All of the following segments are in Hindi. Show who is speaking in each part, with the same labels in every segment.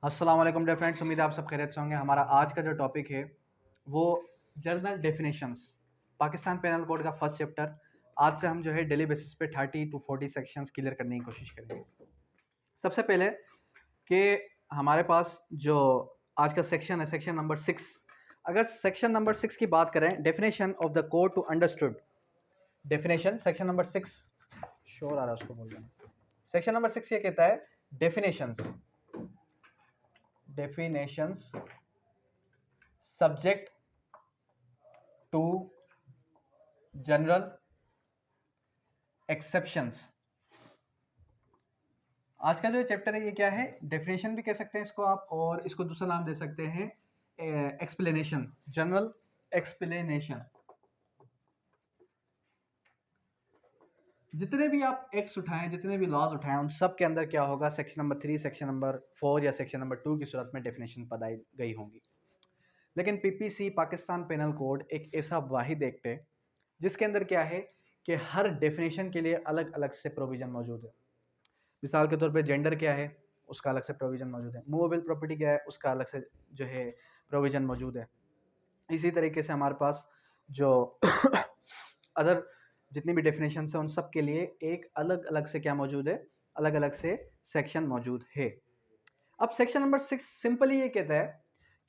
Speaker 1: अस्सलाम वालेकुम डियर फ्रेंड्स, उम्मीद है आप सब खैरियत से होंगे। हमारा आज का जो टॉपिक है वो general definitions, Pakistan penal code का फर्स्ट चैप्टर। आज से हम जो है डेली बेसिस पे 30 to 40 सेक्शंस क्लियर करने की कोशिश करेंगे। सबसे पहले कि हमारे पास जो आज का सेक्शन है, सेक्शन नंबर 6। अगर सेक्शन नंबर 6 की बात करें, definition of the code to understood. Definition section number 6 शोर आ रहा है, उसको बोल देना। सेक्शन नंबर 6 ये कहता है definitions definitions subject to general exceptions. आज का जो चैप्टर है ये क्या है, डेफिनेशन भी कह सकते हैं इसको आप, और इसको दूसरा नाम दे सकते हैं एक्सप्लेनेशन, जनरल एक्सप्लेनेशन। जितने भी आप एक्ट्स उठाएं, जितने भी लॉज उठाएं, उन सब के अंदर क्या होगा, सेक्शन नंबर 3, सेक्शन नंबर 4 या सेक्शन नंबर 2 की सूरत में डेफिनेशन बताई गई होंगी। लेकिन पीपीसी पाकिस्तान पेनल कोड एक ऐसा वाहिद एक्ट है जिसके अंदर क्या है कि हर डेफिनेशन के लिए अलग अलग से प्रोविजन मौजूद है। मिसाल के तौर पे जेंडर क्या है, उसका अलग से प्रोविजन मौजूद है। मूवेबल प्रॉपर्टी क्या है, उसका अलग से जो है प्रोविजन मौजूद है। इसी तरीके से हमारे पास जो अदर जितनी भी डेफिनेशन है उन सब के लिए एक अलग अलग से क्या मौजूद है, अलग अलग से सेक्शन मौजूद है। अब सेक्शन नंबर 6 सिंपली ये कहता है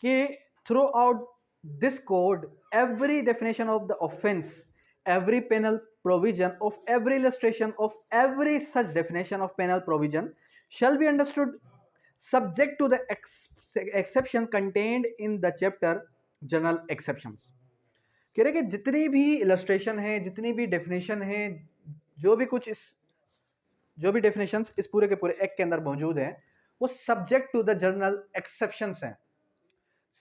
Speaker 1: कि through out this code every definition of the offense, every penal provision of every illustration of every such definition of penal provision shall be understood subject to the exception contained in the chapter general exceptions। कह रहे कि जितनी भी इलस्ट्रेशन है, जितनी भी डेफिनेशन है, जो भी कुछ इस जो भी डेफिनेशंस इस पूरे के पूरे एक्ट के अंदर मौजूद है, वो subject to the general exceptions हैं।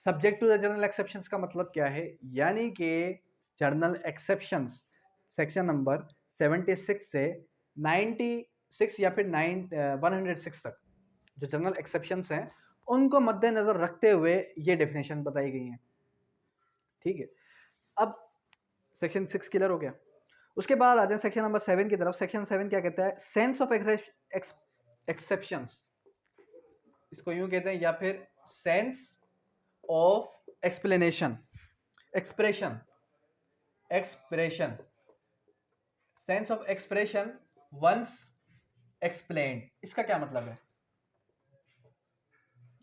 Speaker 1: Subject to the general exceptions का मतलब क्या है, यानी कि जर्नल एक्सेप्शंस सेक्शन नंबर 76 से 96 या फिर 106 तक जो जर्नल एक्सेप्शंस हैं उनको मद्देनजर रखते हुए ये डेफिनेशन बताई गई हैं। ठीक है, अब सेक्शन 6 क्लियर हो गया। उसके बाद आ जाए सेक्शन नंबर 7 की तरफ। सेक्शन 7 क्या कहता है, सेंस ऑफ एक्सेप्शंस, इसको यूं कहते हैं, या फिर sense of explanation, expression, expression, sense of expression once explained. इसका क्या मतलब है,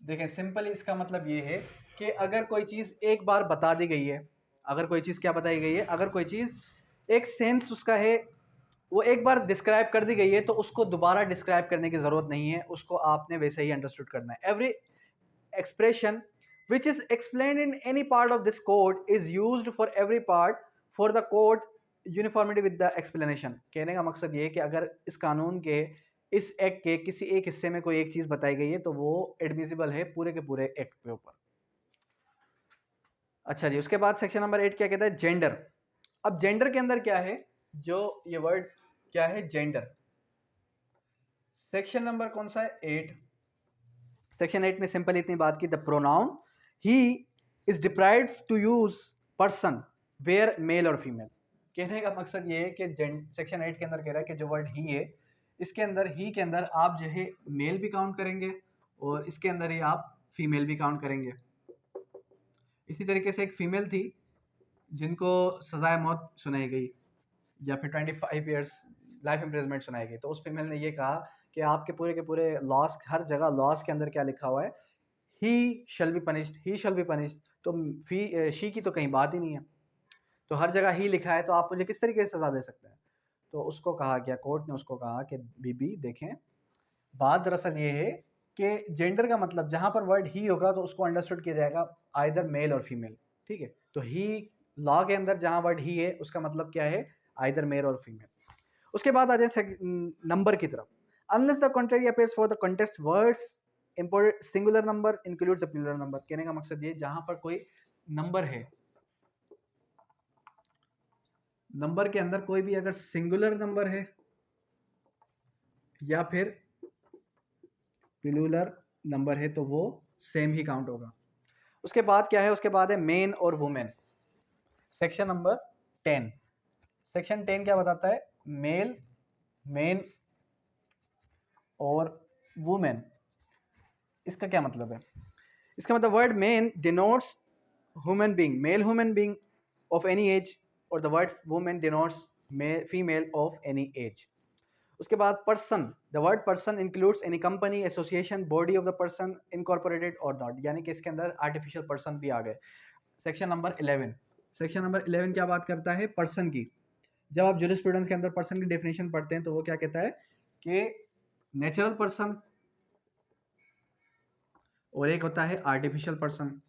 Speaker 1: देखें सिंपली इसका मतलब ये है कि अगर कोई चीज एक बार बता दी गई है, अगर कोई चीज क्या बताई गई है, अगर कोई चीज एक सेंस उसका है, वो एक बार डिस्क्राइब कर दी गई है, तो उसको दोबारा डिस्क्राइब करने की जरूरत नहीं है, उसको आपने वैसे ही अंडरस्टूड करना है। Every expression which is explained in any part of this code is used for every part for the code uniformity with the explanation। कहने का मकसद ये है कि अगर इस कानून के, इस एक्ट के किसी एक हिस्से में कोई एक चीज बताई गई है तो वो एडमिसिबल है पूरे के पूरे एक्ट के ऊपर। अच्छा जी, उसके बाद सेक्शन नंबर 8 क्या कहता है, जेंडर। अब जेंडर के अंदर क्या है, जो ये वर्ड क्या है, जेंडर। सेक्शन नंबर कौन सा है, 8। सेक्शन 8 में सिंपल इतनी बात की, the pronoun he is deprived to use person where male और फीमेल। कहने का मकसद ये है कि सेक्शन 8 के अंदर कह रहा है कि जो वर्ड ही है, इसके अंदर ही के अंदर आप जो है मेल भी काउंट करेंगे और इसके अंदर ही आप फीमेल भी काउंट करेंगे। इसी तरीके से एक फीमेल थी जिनको सजाए मौत सुनाई गई या फिर 25 ईयर्स लाइफ इम्प्रिजमेंट सुनाई गई, तो उस फीमेल ने ये कहा कि आपके पूरे के पूरे लॉस, हर जगह लॉस के अंदर क्या लिखा हुआ है, he shall be punished, he shall be punished. तो शी की तो कहीं बात ही नहीं है, तो हर जगह ही लिखा है, तो आप मुझे किस तरीके से सजा दे सकते हैं। तो उसको कहा गया, कोर्ट ने उसको कहा कि बीबी देखें, बात दरअसल ये है कि जेंडर का मतलब जहां पर वर्ड ही होगा तो उसको अंडरस्टूड किया जाएगा आइदर मेल और फीमेल। ठीक है, तो ही लॉ के अंदर जहां वर्ड ही है उसका मतलब क्या है, आइदर मेल और फीमेल। उसके बाद आ जाए नंबर की तरफ। Unless the contrary appears for the context words imported singular number includes the plural number. कहने का मकसद ये, जहां पर कोई नंबर है, नंबर के अंदर कोई भी अगर सिंगुलर नंबर है या फिर प्लूरल नंबर है तो वो सेम ही काउंट होगा। उसके बाद क्या है, उसके बाद है मेन और वुमेन। सेक्शन नंबर 10, सेक्शन 10 क्या बताता है, मेल, मेन और वुमेन। इसका क्या मतलब है? इसका मतलब word man denotes human being, male human being of any age, और the word woman denotes female of any age. उसके बाद person, the word person includes any company, association, body of the person incorporated और नॉट, यानी कि इसके अंदर आर्टिफिशियल पर्सन भी आ गए। सेक्शन नंबर 11, सेक्शन नंबर 11 क्या बात करता है? पर्सन की। जब आप जूरिस्प्रूडेंस के अंदर पर्सन की डेफिनेशन पढ़ते हैं तो वो क्या कहता है कि नेचुरल पर्सन और एक होता है आर्टिफिशियल पर्सन।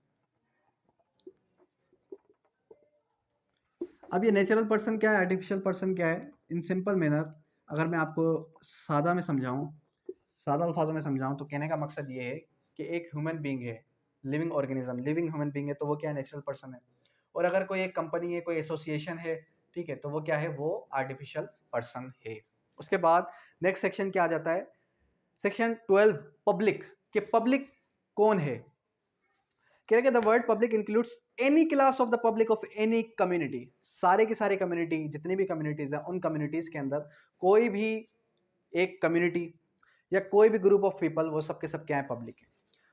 Speaker 1: अब ये नेचुरल पर्सन क्या है, आर्टिफिशियल पर्सन क्या है, इन सिंपल मैनर अगर मैं आपको सादा में समझाऊं, सादा अल्फाजों में समझाऊं, तो कहने का मकसद ये है कि एक ह्यूमन बीइंग है, living organism, living human being है, तो वो क्या है? नेचुरल पर्सन है। और अगर कोई एक कंपनी है, कोई एसोसिएशन है, ठीक है, तो वो क्या है? वो आर्टिफिशियल पर्सन है। उसके बाद नेक्स्ट सेक्शन क्या आ जाता है? सेक्शन 12 पब्लिक, कि पब्लिक कौन है? कह रहे the word public includes any class of the public of any community, सारे की सारी कम्युनिटी, जितनी भी कम्युनिटीज हैं, उन कम्युनिटीज के अंदर कोई भी एक कम्युनिटी या कोई भी ग्रुप ऑफ पीपल, वो सब के सब क्या है? पब्लिक है।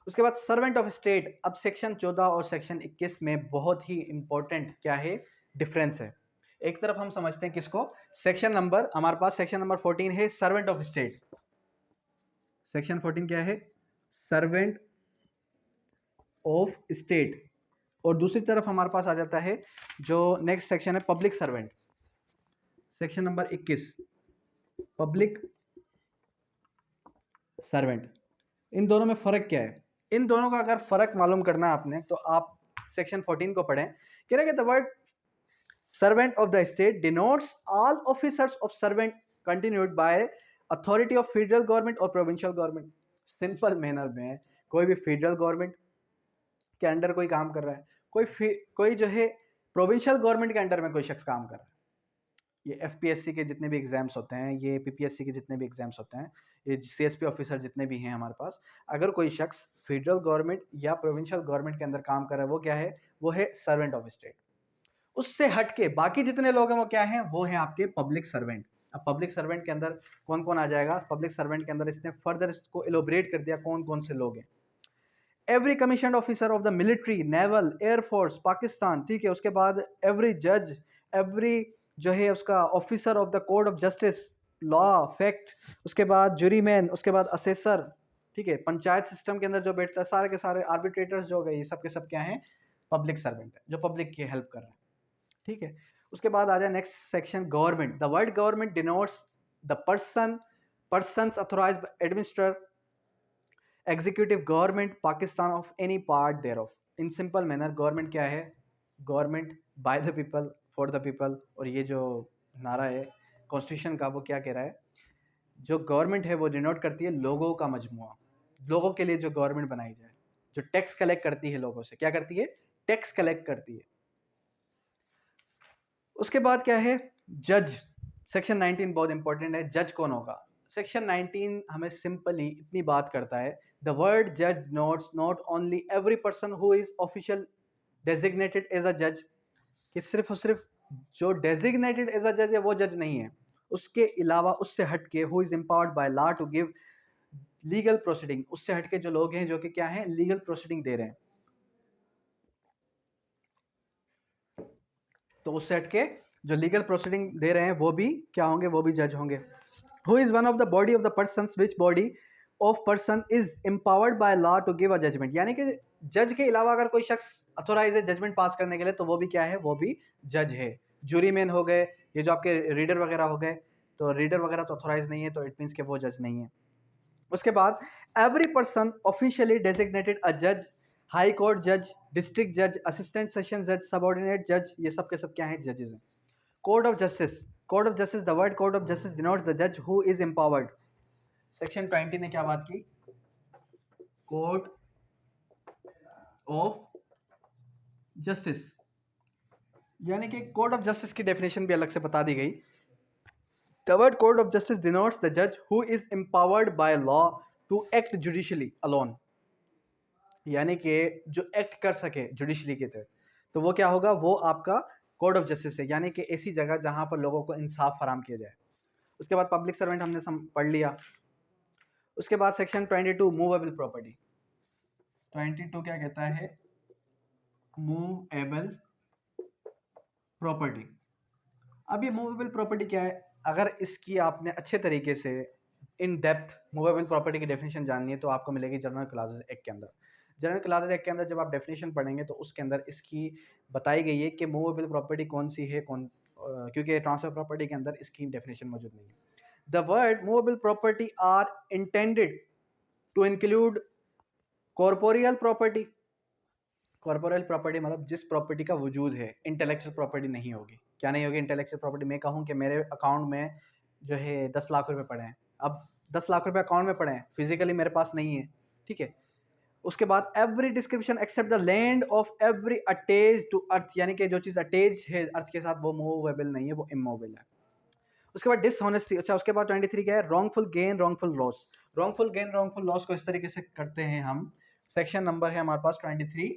Speaker 1: उसके बाद सर्वेंट ऑफ स्टेट। अब सेक्शन 14 और सेक्शन 21 में बहुत ही इंपॉर्टेंट क्या है? डिफरेंस है। एक तरफ हम समझते हैं किसको? सेक्शन नंबर, हमारे पास सेक्शन नंबर 14 है सर्वेंट ऑफ स्टेट। सेक्शन 14 क्या है? Servant of state. और दूसरी तरफ हमारे पास आ जाता है जो नेक्स्ट सेक्शन है public servant. Section number 21 public servant. इन दोनों में फर्क क्या है? इन दोनों का अगर फर्क मालूम करना है आपने तो आप सेक्शन 14 को पढ़ें। कह रहे the word servant of the state denotes all officers of servant continued by authority of federal government और प्रोविंशियल गवर्नमेंट। सिंपल मैनर में कोई भी फेडरल गवर्नमेंट के अंडर कोई काम कर रहा है, कोई जो है प्रोविंशियल गवर्नमेंट के अंडर में कोई शख्स काम कर रहा है। ये एफपीएससी के जितने भी एग्जाम्स होते हैं, ये पीपीएससी के जितने भी एग्जाम्स होते हैं, ये सीएसपी ऑफिसर जितने भी हैं हमारे पास, अगर कोई शख्स फेडरल गवर्नमेंट या प्रोविंशियल गवर्नमेंट के अंदर काम कर रहा है, वो क्या है? वो है सर्वेंट ऑफ स्टेट। उससे हटके बाकी जितने लोग हैं वो क्या है? वो है आपके पब्लिक सर्वेंट। अब पब्लिक सर्वेंट के अंदर कौन कौन आ जाएगा? पब्लिक सर्वेंट के अंदर इसने फर्दर इसको एलोबरेट कर दिया कौन कौन से लोग हैं। Every commission officer of the military, naval, air force Pakistan, ठीक है। उसके बाद एवरी जज, एवरी जो है उसका officer of the court of justice, law, fact, उसके बाद जूरी मैन, उसके बाद असेसर, ठीक है। पंचायत सिस्टम के अंदर जो बैठता है, सारे के सारे आर्बिट्रेटर्स जो गए, ये सब के सब क्या हैं? पब्लिक सर्वेंट है, जो पब्लिक की हेल्प कर रहे हैं, ठीक है। उसके बाद आ जाए next section government. The word government denotes the persons authorized administrator executive government Pakistan of any part thereof. In simple manner government क्या है? Government by the people for the people. और ये जो नारा है कॉन्स्टिट्यूशन का, वो क्या कह रहा है? जो गवर्नमेंट है वो डिनोट करती है लोगों का मजमुआ, लोगों के लिए जो गवर्नमेंट बनाई जाए, जो टैक्स कलेक्ट करती है लोगों से। क्या करती है? टैक्स कलेक्ट करती है। उसके बाद क्या है? जज। सेक्शन 19 बहुत इंपॉर्टेंट है। जज कौन होगा? सेक्शन 19 हमें सिंपली इतनी बात करता है, द वर्ड जज notes not only every person who is official designated as a जज, कि सिर्फ और सिर्फ जो डेजिग्नेटेड एज अ जज है वो जज नहीं है, उसके अलावा उससे हटके who is empowered by law to give legal proceeding, उससे हटके जो लोग हैं जो कि क्या है? लीगल प्रोसीडिंग दे रहे हैं, तो उससे हटके जो लीगल प्रोसीडिंग दे रहे हैं वो भी क्या होंगे? वो भी जज होंगे। Who is one of the body of the persons which body of person is empowered by law to give a judgment, यानी कि जज के अलावा अगर कोई शख्स अथोराइज है जजमेंट पास करने के लिए, तो वो भी क्या है? वो भी जज है। जूरी मैन हो गए, ये जो आपके रीडर वगैरह हो गए, तो रीडर वगैरह तो अथोराइज नहीं है, तो इट मीन्स के वो जज नहीं है। उसके बाद एवरी पर्सन ऑफिशियली डेजिग्नेटेड अ जज, हाई कोर्ट जज, डिस्ट्रिक्ट जज, असिस्टेंट सेशन जज, सबऑर्डिनेट जज, ये सब के सब क्या है? जजेस हैं। Court of justice. Court of justice, the word court of justice denotes the जज हु इज एम्पावर्ड। सेक्शन 20 ने क्या बात की? कोर्ट ऑफ जस्टिस, यानी कि कोर्ट ऑफ जस्टिस की डेफिनेशन भी अलग से बता दी गई। The word court of justice denotes the जज who is empowered by law to act judicially alone, यानी कि जो एक्ट कर सके जुडिशरी के तहत, तो वो क्या होगा? वो आपका कोर्ट ऑफ जस्टिस है, यानी कि ऐसी जगह जहां पर लोगों को इंसाफ फराम किया जाए। उसके बाद पब्लिक सर्वेंट हमने पढ़ लिया। उसके बाद सेक्शन 22 मूवेबल प्रॉपर्टी। 22 क्या कहता है, मूवेबल प्रॉपर्टी। अब ये मूवेबल प्रॉपर्टी क्या है, अगर इसकी आपने अच्छे तरीके से इन डेप्थ मूवेबल प्रॉपर्टी की डेफिनेशन जाननी है तो आपको मिलेगी जनरल क्लासेस एक्ट के अंदर। जनरल क्लासेस एक्ट के अंदर जब आप डेफिनेशन पढ़ेंगे तो उसके अंदर इसकी बताई गई है कि मूवेबल प्रॉपर्टी कौन सी है, क्योंकि ट्रांसफर प्रॉपर्टी के अंदर इसकी डेफिनेशन मौजूद नहीं है। The word movable property are intended to include corporeal property. Corporal property मतलब जिस प्रॉपर्टी का वजूद है, इंटेलेक्चुअल प्रॉपर्टी नहीं होगी। क्या नहीं होगी इंटेलेक्चुअल प्रॉपर्टी? मैं कहूँ कि मेरे अकाउंट में जो है 10 लाख रुपए पड़े हैं, अब 10 लाख रुपए अकाउंट में पड़े हैं, फिजिकली मेरे पास नहीं है, ठीक है। उसके बाद every description except the land of every attach to earth, यानी कि जो चीज़ अटैच है अर्थ के साथ वो मूवेबल नहीं है, वो इमूवेबल है। उसके बाद डिसऑनेस्टी। अच्छा, उसके बाद 23 क्या है, wrongful gain wrongful loss. Wrongful gain wrongful loss को इस तरीके से करते हैं हम, सेक्शन नंबर है हमारे पास 23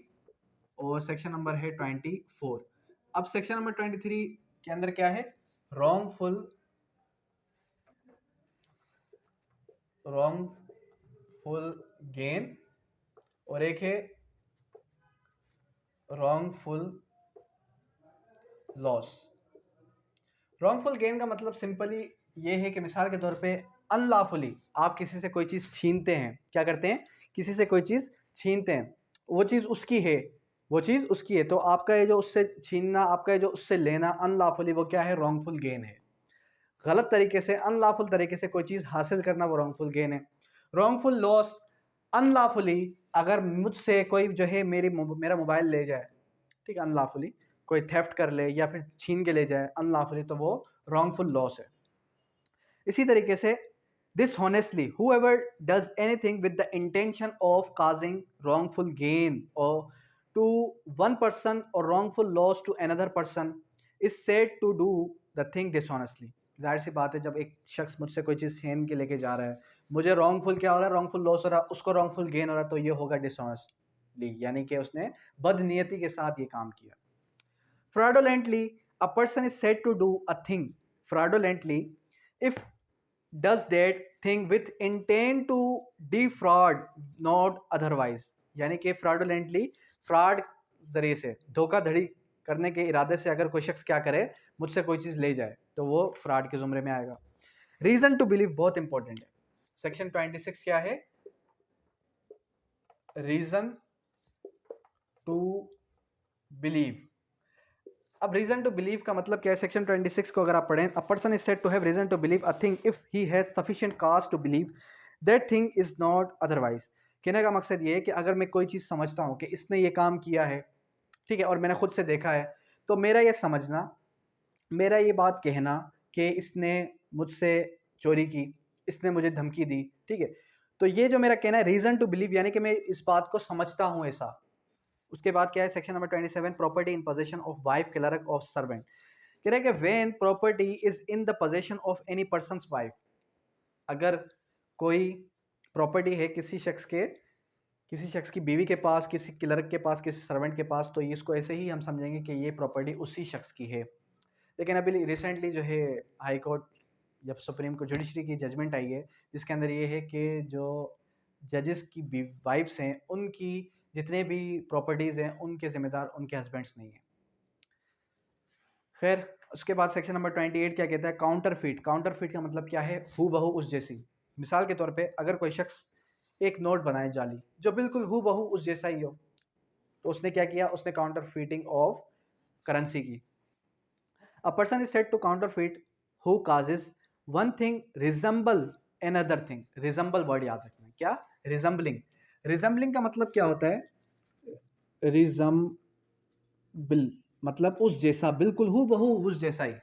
Speaker 1: और सेक्शन नंबर है 24। अब सेक्शन नंबर 23 के अंदर क्या है, रॉन्गफुल गेन और एक है रॉन्गफुल लॉस। रॉन्गफुल गेन का मतलब सिंपली ये है कि मिसाल के तौर पे अनलॉफुली आप किसी से कोई चीज़ छीनते हैं, क्या करते हैं, किसी से कोई चीज़ छीनते हैं, वो चीज़ उसकी है, वो चीज़ उसकी है, तो आपका ये जो उससे छीनना, आपका ये जो उससे लेना अनलॉफुली, वो क्या है, रॉन्गफुल गेन है। गलत तरीके से, अनलॉफुल तरीके से कोई चीज़ हासिल करना, वो रॉन्गफुल गेन है। रॉन्गफुल लॉस, अनलॉफुली अगर मुझसे कोई जो है मेरा मोबाइल ले जाए, ठीक है, अनलॉफुली कोई थेफ्ट कर ले या फिर छीन के ले जाए अनलॉफुली, तो वो रॉन्गफुल लॉस है। इसी तरीके से dishonestly whoever does anything with the intention of causing wrongful gain or to one person or wrongful loss to another person is said to do the thing dishonestly। जाहिर सी बात है, जब एक शख्स मुझसे कोई चीज़ छीन के लेके जा रहा है, मुझे रॉन्गफुल क्या हो रहा है, रॉन्गफुल लॉस हो रहा है, उसको रॉन्गफुल गेन हो रहा है, तो ये होगा डिसऑनेस्टली, यानी कि उसने बदनीयती के साथ ये काम किया। fraudulently a person is said to do a thing fraudulently if does that thing with intent to defraud not otherwise। यानी कि fraudulently, फ्रॉड जरिए से, धोखाधड़ी करने के इरादे से अगर कोई शख्स क्या करे, मुझसे कोई चीज़ ले जाए, तो वो फ्रॉड के जुमरे में आएगा। रीजन टू बिलीव बहुत इंपॉर्टेंट है। सेक्शन 26 क्या है, रीजन टू बिलीव। अब रीजन टू बिलीव का मतलब क्या है, सेक्शन 26 को अगर आप पढ़ें, a person is said to have reason to believe a thing if he has sufficient cause to believe that thing is not otherwise. कहने का मकसद ये है कि अगर मैं कोई चीज़ समझता हूँ कि इसने ये काम किया है, ठीक है, और मैंने खुद से देखा है, तो मेरा ये समझना, मेरा ये बात कहना कि इसने मुझसे चोरी की, इसने मुझे धमकी दी, ठीक है, तो ये जो मेरा कहना है रीजन टू बिलीव, यानी कि मैं इस बात को समझता हूँ ऐसा। उसके बाद क्या है, section number 27, property in possession of wife, clerk of servant. कह रहे हैं कि when property is in the possession of any persons wife, अगर कोई प्रॉपर्टी है किसी शख्स की बीवी के पास, किसी क्लर्क के पास, किसी सर्वेंट के पास, तो इसको ऐसे ही हम समझेंगे कि ये प्रॉपर्टी उसी शख्स की है। लेकिन अभी रिसेंटली जो है हाई कोर्ट, जब सुप्रीम कोर्ट जुडिशरी की जजमेंट आई है, जिसके अंदर ये है कि जो जजेस की वाइफ्स हैं, उनकी जितने भी प्रॉपर्टीज़ हैं, उनके जिम्मेदार उनके हस्बैंड्स नहीं हैं। खैर, उसके बाद सेक्शन नंबर 28 क्या कहता है, काउंटरफीट। काउंटरफीट का मतलब क्या है, हू बहू उस जैसी। मिसाल के तौर पे अगर कोई शख्स एक नोट बनाए जाली जो बिल्कुल हू बहू उस जैसा ही हो, तो उसने क्या किया, उसने काउंटरफीटिंग ऑफ करेंसी की। A person is said to counterfeit who causes one thing resemble another thing. Resemble word याद रखना, क्या, रिजेंबलिंग। रिजेंबलिंग का मतलब क्या होता है, रिजेंबल मतलब उस जैसा, बिल्कुल हू बहू उस जैसा ही।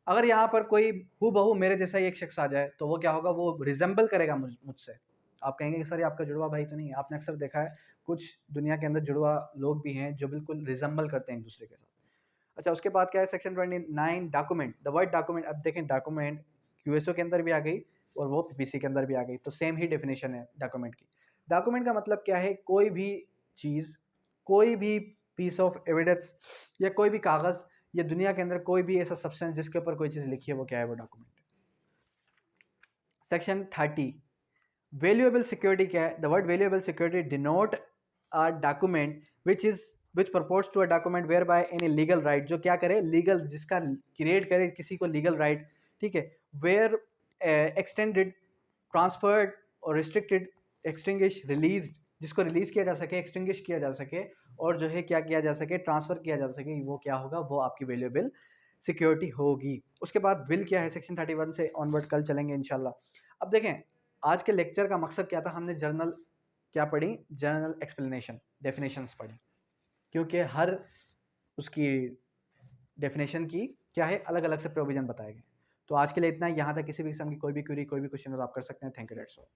Speaker 1: अगर यहाँ पर कोई हू बहू मेरे जैसा ही एक शख्स आ जाए, तो वो क्या होगा, वो रिजेंबल करेगा मुझसे। आप कहेंगे कि सर ये आपका जुड़वा भाई तो नहीं है। आपने अक्सर देखा है कुछ दुनिया के अंदर जुड़वा लोग भी हैं जो बिल्कुल रिजेंबल करते हैं एक दूसरे के साथ। अच्छा, उसके बाद क्या है, section 29, document. The word document, अब देखें डॉक्यूमेंट क्यूएसओ के अंदर भी आ गई और वो पीपीसी के अंदर भी आ गई, तो सेम ही डेफिनेशन है डॉक्यूमेंट की। डॉक्यूमेंट का मतलब क्या है, कोई भी चीज़, कोई भी पीस ऑफ एविडेंस या कोई भी कागज़, ये दुनिया के अंदर कोई भी ऐसा सब्सटेंस जिसके ऊपर कोई चीज़ लिखी है, वो क्या है, वो डॉक्यूमेंट है। सेक्शन 30, वैल्यूएबल सिक्योरिटी क्या है। The word valuable security denote a document which purports to a document whereby any legal right, जो क्या करे, लीगल, जिसका क्रिएट करे किसी को लीगल राइट, ठीक है, वेयर एक्सटेंडेड, ट्रांसफर्ड और रिस्ट्रिक्टेड, एक्सटिंग्विश, रिलीज, जिसको रिलीज किया जा सके, एक्सटिंग्विश किया जा सके, और जो है क्या किया जा सके, ट्रांसफर किया जा सके, वो क्या होगा, वो आपकी वैल्यूएबल सिक्योरिटी होगी। उसके बाद विल क्या है, सेक्शन 31 से ऑनवर्ड कल चलेंगे इंशाल्लाह। अब देखें, आज के लेक्चर का मकसद क्या था, हमने जर्नल क्या पढ़ी, जर्नल एक्सप्लेनेशन, डेफिनेशंस पढ़ी, क्योंकि हर उसकी डेफिनेशन की क्या है, अलग अलग से प्रोविजन बताए गए। तो आज के लिए इतना ही। यहाँ तक किसी भी किस्म की कोई भी क्वेरी, कोई भी क्वेश्चन आप कर सकते हैं। Thank you, that's all.